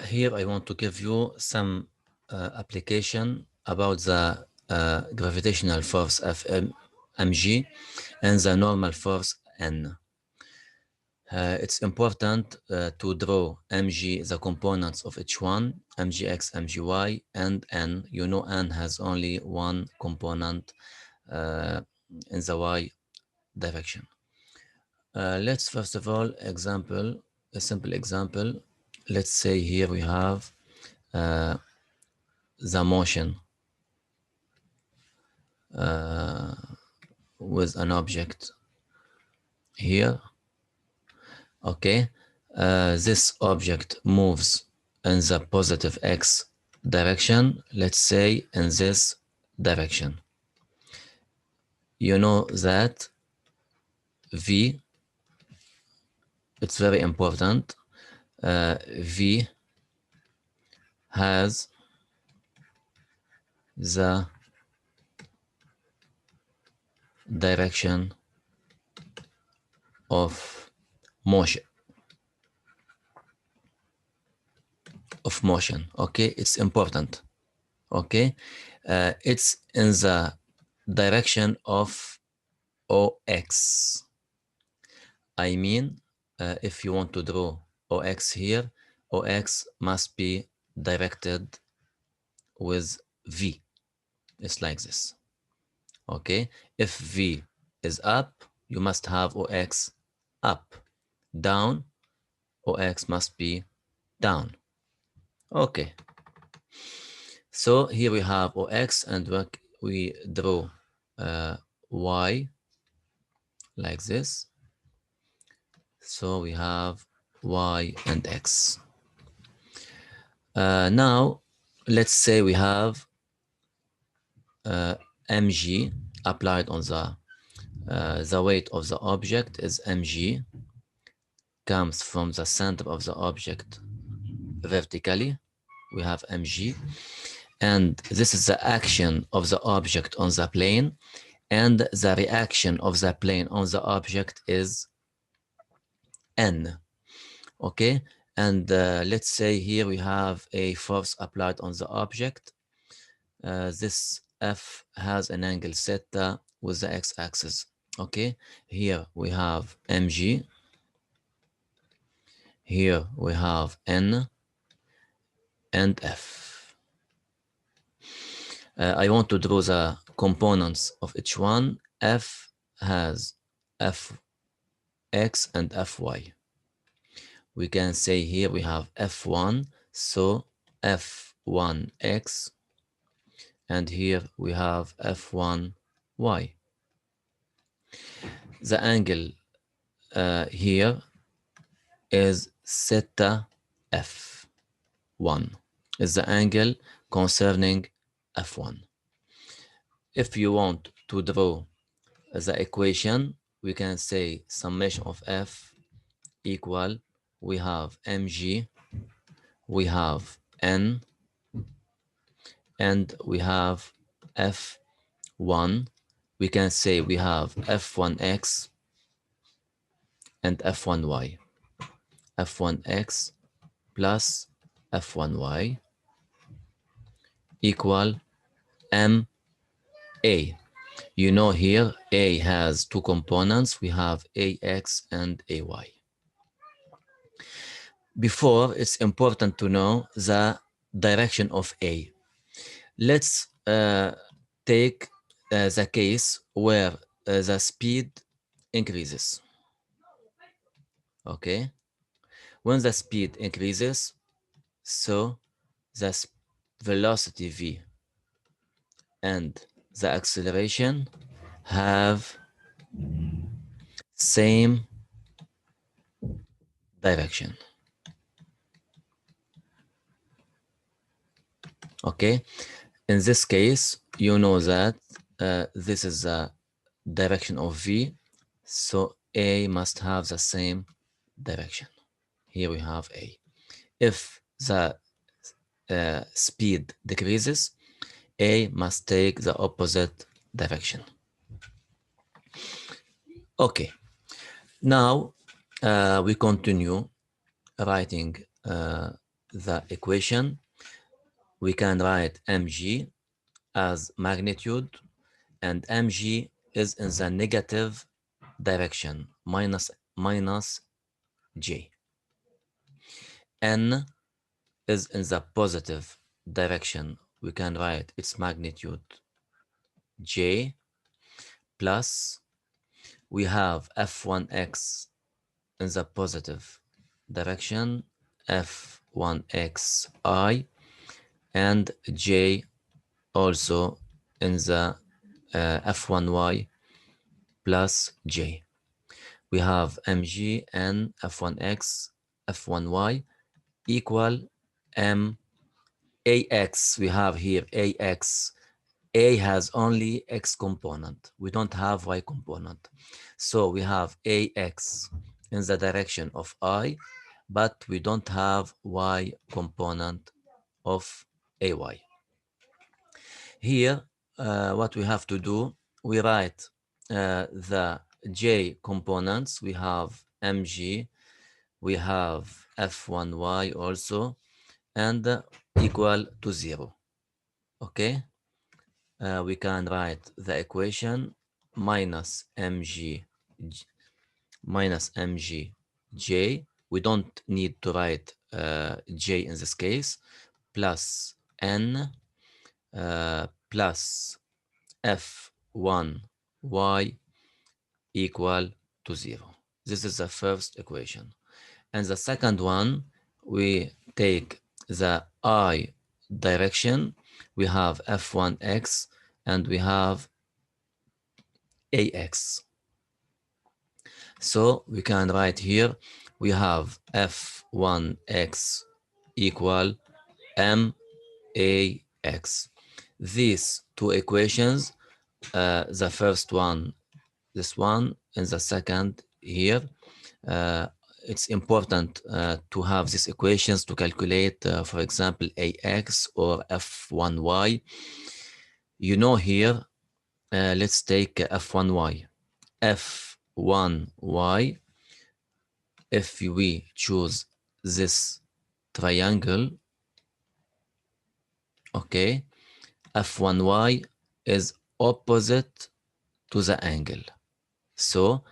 Here I want to give you some application about the gravitational force mg and the normal force n. It's important to draw mg, the components of each one, mgx, mgy, and n. You know n has only one component in the y direction. Let's first of all a simple example. Let's say here we have the motion with an object here. Okay, this object moves in the positive x direction, let's say in this direction. You know that v, it's very important, v has the direction of motion. Okay, it's important. Okay, it's in the direction of ox. I mean, if you want to draw ox here, ox must be directed with v. It's like this. Okay, if v is up, you must have ox up. Down, ox must be down. Okay, so here we have ox, and we draw y like this. So we have y and x. Now let's say we have mg applied on the weight of the object is mg, comes from the center of the object vertically. We have mg, and this is the action of the object on the plane, and the reaction of the plane on the object is n. Okay, and let's say here we have a force applied on the object. This F has an angle theta with the x-axis. Okay, here we have mg, here we have n and F. I want to draw the components of each one. F has fx and fy. We can say here we have f1, so f1x, and here we have f1y. The angle here is theta f1, is the angle concerning f1. If you want to draw the equation, we can say summation of f equal, we have mg, we have n, and we have f1. We can say we have f1x and f1y. f1x plus f1y equal ma. You know here a has two components. We have ax and ay. Before, it's important to know the direction of a. Let's take the case where the speed increases. Okay, when the speed increases, so the velocity v and the acceleration have same direction. Okay, in this case, you know that this is the direction of v, so a must have the same direction. Here we have a. If the speed decreases, a must take the opposite direction. Okay, now we continue writing the equation, we can write mg as magnitude, and mg is in the negative direction, minus j. N is in the positive direction. We can write its magnitude j, plus we have f1x in the positive direction, f1xi, and j also in the f1y plus j. We have mg and f1x, f1y equal ax. We have here ax. A has only x component. We don't have y component. So we have ax in the direction of I, but we don't have y component of ay. Here, what we have to do, we write the j components. We have mg, we have f1y also, and equal to 0. Okay, we can write the equation minus mg j. We don't need to write j in this case, plus n plus f1y equal to 0. This is the first equation. And the second one, we take the I direction. We have f1x and we have ax. So we can write here, we have f1x equal max. These two equations, the first one, this one, and the second here, it's important to have these equations to calculate, for example, ax or f1y. You know here, let's take f1y. f1y, if we choose this triangle, okay, f1y is opposite to the angle. So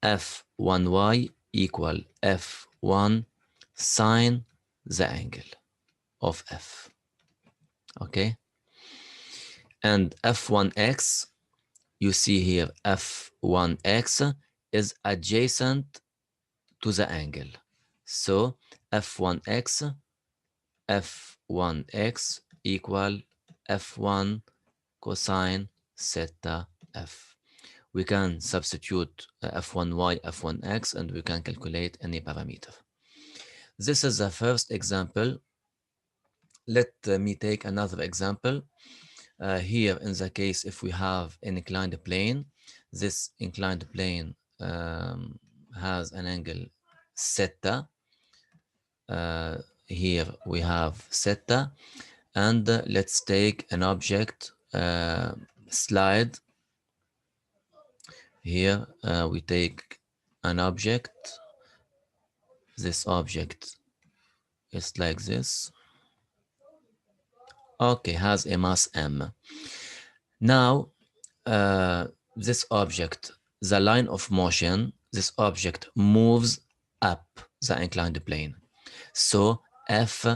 f1y equal f1 sine the angle of f. Okay, and f1x, you see here f1x is adjacent to the angle. So f1x equal f1 cosine theta f. We can substitute f1y, f1x, and we can calculate any parameter. This is the first example. Let me take another example. Here in the case, if we have an inclined plane, this inclined plane has an angle theta. Here we have theta, and let's take an object, slide. Here we take an object. This object is like this. Okay, has a mass m. Now, this object, the line of motion, this object moves up the inclined plane. So F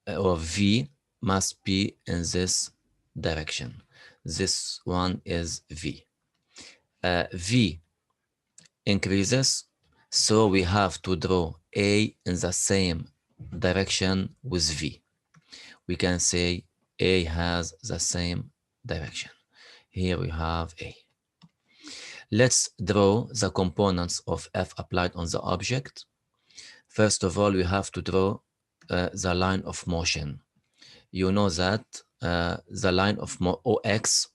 or V must be in this direction. This one is V. V increases, so we have to draw A in the same direction with V. We can say A has the same direction. Here we have A. Let's draw the components of F applied on the object. First of all, we have to draw the line of motion. You know that the line of OX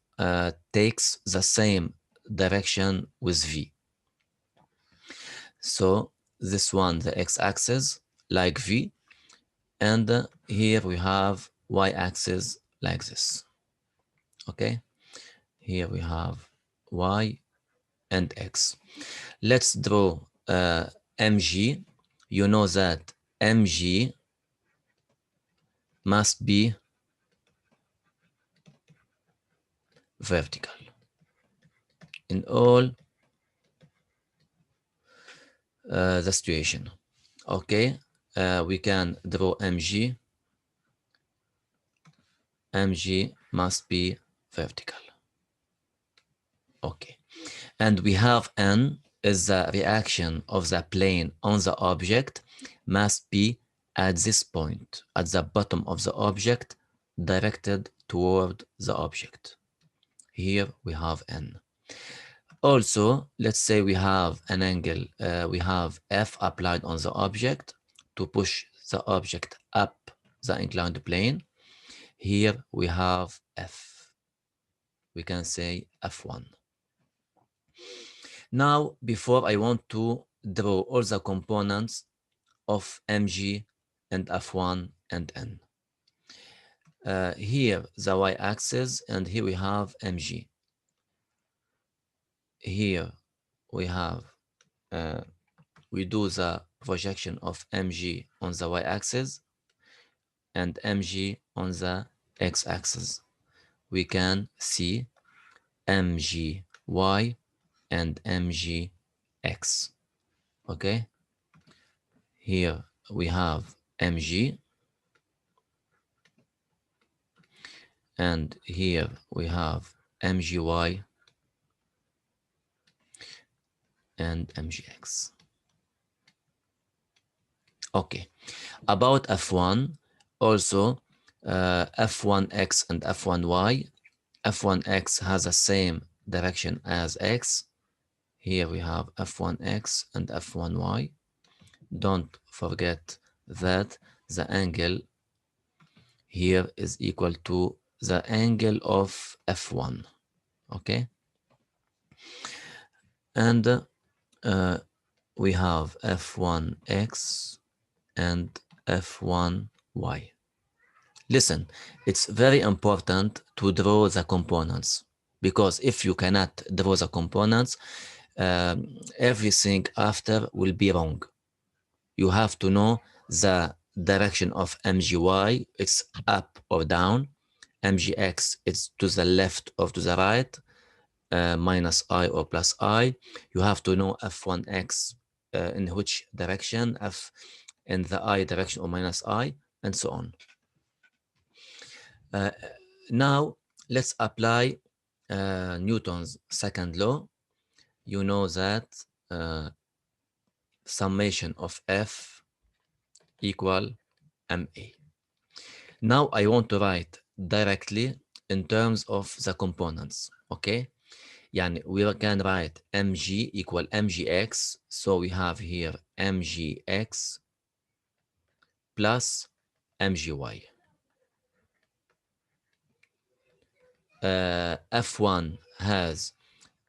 takes the same direction with V. So this one, the x-axis, like V, and here we have y-axis like this. Okay, here we have y and x. Let's draw mg. You know that mg must be vertical in all the situation. Okay, we can draw mg. mg must be vertical. Okay, and we have n is the reaction of the plane on the object must be at this point, at the bottom of the object, directed toward the object. Here we have n. Also, let's say we have an angle, we have F applied on the object to push the object up the inclined plane. Here we have F. We can say F1. Now, before I want to draw all the components of mg and F1 and n. Here the y-axis, and here we have mg. Here we have we do the projection of mg on the y-axis and mg on the x-axis. We can see mgy and mgx. Okay, here we have mg, and here we have mgy and mgx. Okay, about F1, also F1x and F1y. F1x has the same direction as x. Here we have F1x and F1y. Don't forget that the angle here is equal to the angle of F1. Okay, and we have F1x and F1y. Listen, it's very important to draw the components, because if you cannot draw the components, everything after will be wrong. You have to know the direction of mgy, it's up or down, mgx, it's to the left or to the right, minus I or plus I. You have to know f1x in which direction, f in the I direction or minus I, and so on. Now let's apply Newton's second law. You know that summation of F equal ma. Now I want to write directly in terms of the components. Okay, yani we can write mg equal mgx, so we have here mgx plus mgy. F1 has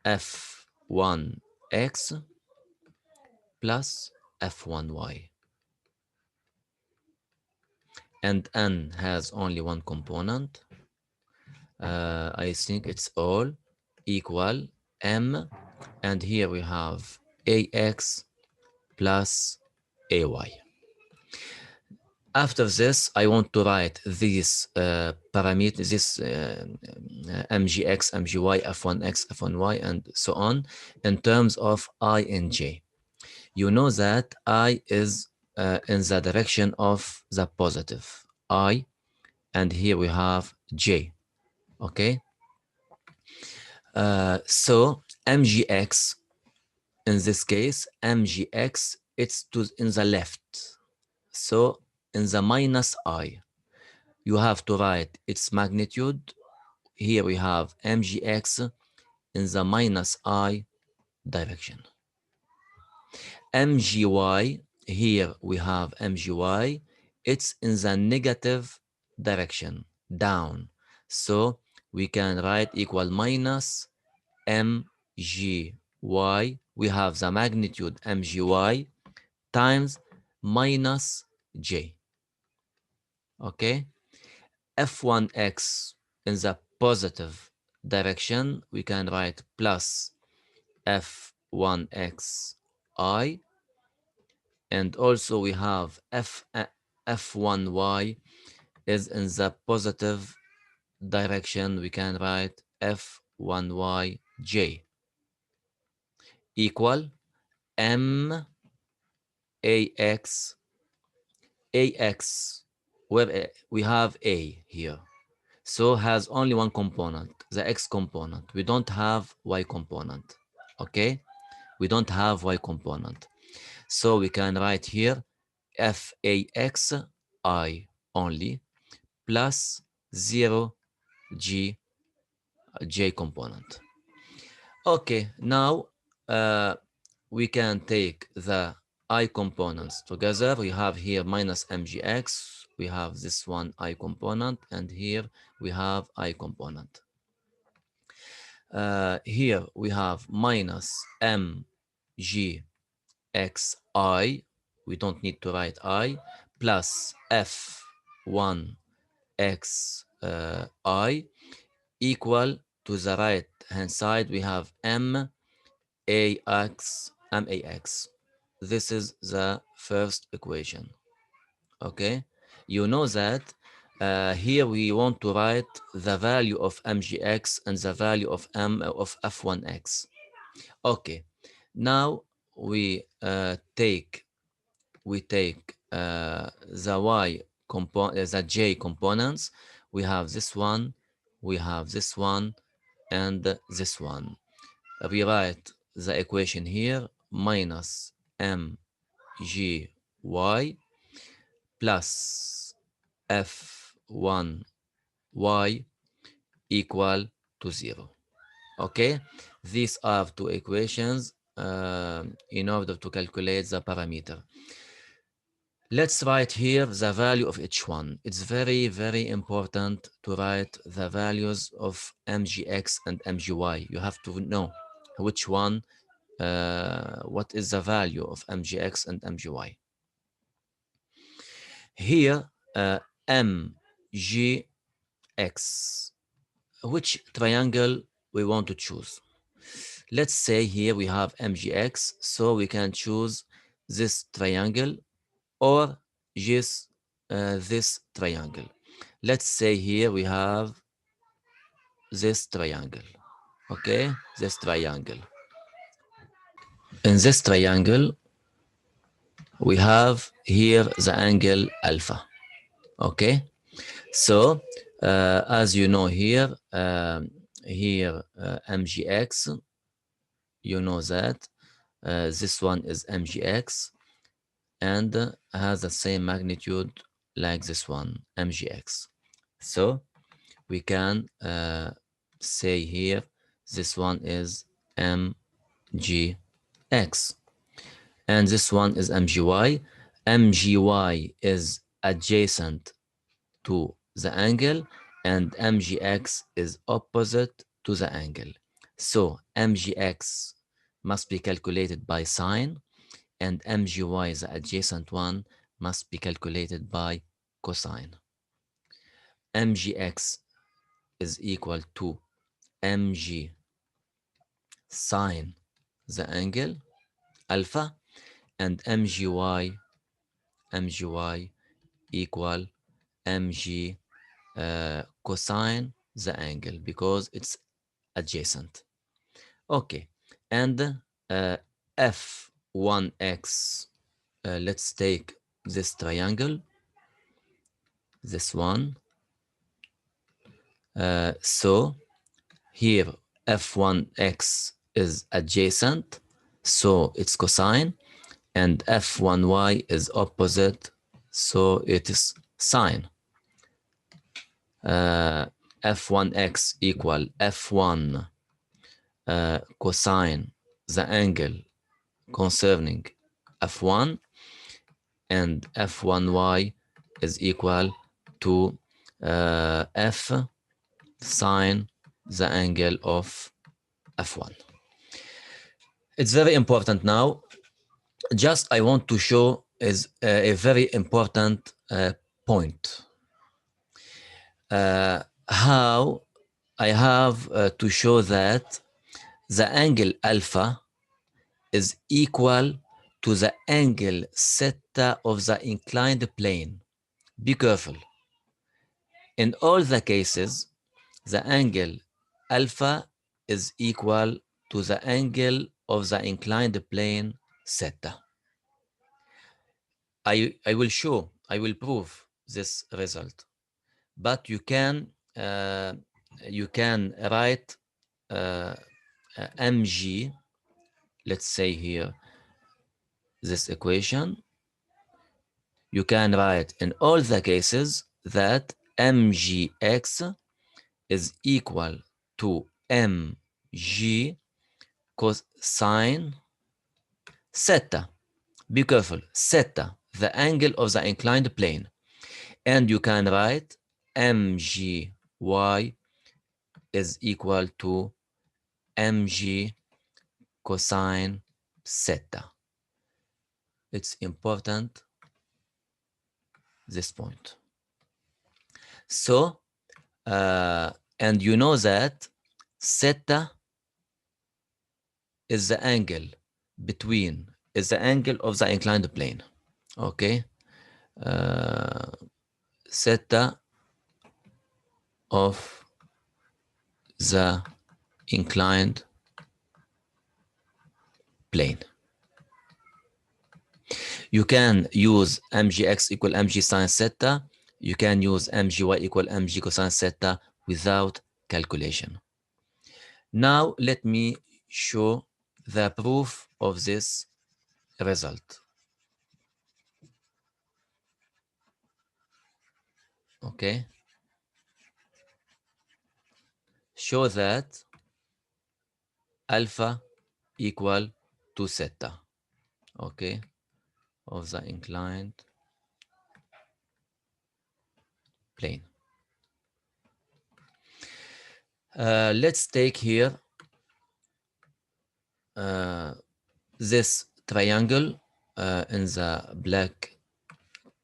f1x plus f1y, and n has only one component. I think it's all equal m, and here we have ax plus ay. After this, I want to write these parameters, this mgx, mgy, f1x, f1y, and so on, in terms of I and j. You know that I is in the direction of the positive I, and here we have j. Okay, so mgx, in this case, mgx, it's in the left, so in the minus I. You have to write its magnitude. Here we have mgx in the minus I direction. mgy, here we have mgy, it's in the negative direction, down. So we can write equal minus mgy. We have the magnitude mgy times minus j. Okay, f1x in the positive direction, we can write plus f1xi, and also we have f1y is in the positive direction, we can write f1yj equal m ax, where we have a here. So has only one component, the x component. We don't have y component. Okay? We don't have y component. So we can write here faxi only plus 0 j component. Okay, now we can take the I components together. We have here minus mgx, we have this one I component, and here we have I component. Here we have minus mgxi, we don't need to write I, plus f1 xi equal to the right hand side we have max. This is the first equation. Okay, you know that here we want to write the value of mgx and the value of f1x. Okay, now we take the y component, the j components. We have this one, we have this one, and this one. We write the equation here minus mgy plus f1y equal to 0. Okay, these are two equations in order to calculate the parameter. Let's write here the value of each one. It's very, very important to write the values of mgx and mgy. You have to know which one, what is the value of mgx and mgy. Here, mgx, which triangle we want to choose. Let's say here we have mgx, so we can choose this triangle or just this triangle. Let's say here we have this triangle. Okay, this triangle. In this triangle, we have here the angle alpha. Okay, so as you know here, mgx, you know that this one is mgx and has the same magnitude like this one, mgx. So we can say here this one is mgx and this one is mgy. Mgy is adjacent to the angle and mgx is opposite to the angle. So mgx must be calculated by sine and mgy, the adjacent one, must be calculated by cosine. Mgx is equal to mg sine the angle alpha and mgy equal mg cosine the angle because it's adjacent. Okay, and f1x, let's take this triangle, this one. So here f1x is adjacent, so it's cosine, and f1y is opposite, so it is sine. F1x equal f1 cosine the angle concerning f1, and f1y is equal to f sine the angle of f1. It's very important now. Just I want to show is a very important point. How I have to show that the angle alpha is equal to the angle theta of the inclined plane. Be careful. In all the cases, the angle alpha is equal to the angle of the inclined plane theta. I will prove this result, but you can write mg, let's say here, this equation. You can write in all the cases that mgx is equal to mg cosine theta. Be careful, theta, the angle of the inclined plane. And you can write mgy is equal to mg cosine theta. It's important, this point. So, and you know that theta is the angle is the angle of the inclined plane. Okay. Theta of the inclined plane. You can use mgx equal mg sine theta. You can use mgy equal mg cosine theta without calculation. Now let me show the proof of this result. Okay. Show that alpha equal to theta. Okay. Of the inclined plane. Let's take here this triangle in the black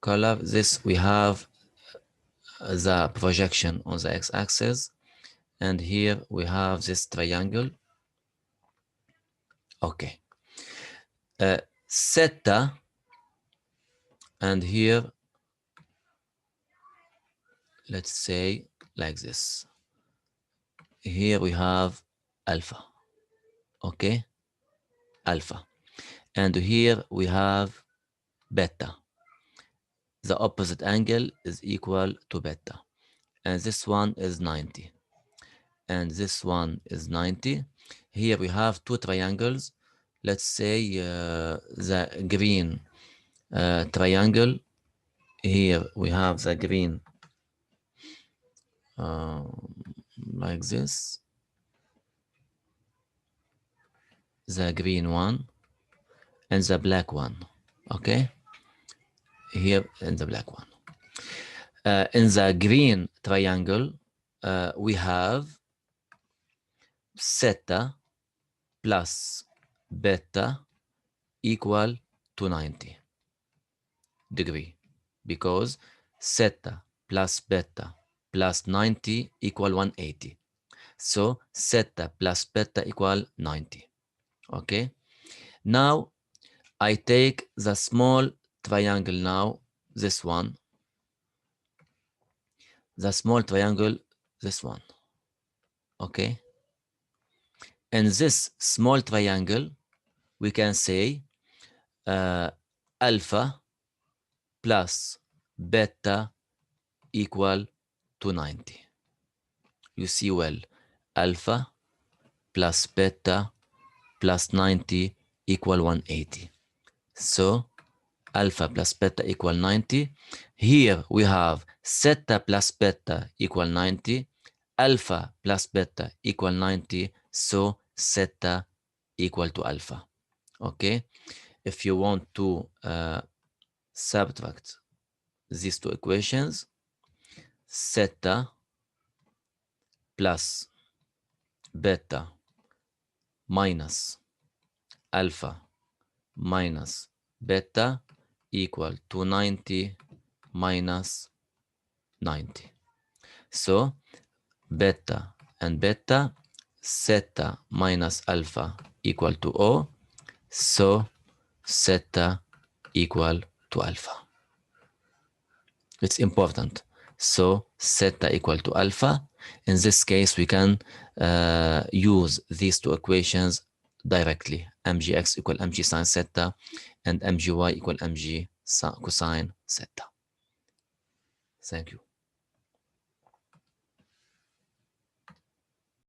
color. This we have the projection on the x-axis, and here we have this triangle. Okay. Theta, and here let's say like this. Here we have alpha. Okay, alpha, and here we have beta. The opposite angle is equal to beta, and this one is 90, and this one is 90. Here we have two triangles. Let's say the green triangle. Here we have the green like this, the green one, and the black one. Okay, here in the black one. In the green triangle, we have theta plus beta equal to 90 degree, because theta plus beta plus 90 equal 180. So theta plus beta equal 90. Okay. Now I take the small triangle now, this one. The small triangle, this one. Okay. In this small triangle, we can say alpha plus beta equal to 90. You see well, alpha plus beta plus 90 equal 180. So alpha plus beta equal 90. Here we have theta plus beta equal 90. Alpha plus beta equal 90. So theta equal to alpha. Okay. If you want to subtract these two equations, theta plus beta minus alpha minus beta equal to 90 minus 90. So beta and beta, theta minus alpha equal to O. So theta equal to alpha. It's important. So theta equal to alpha. In this case, we can use these two equations directly. mgx equal mg sine theta and mgy equal mg cosine theta. Thank you.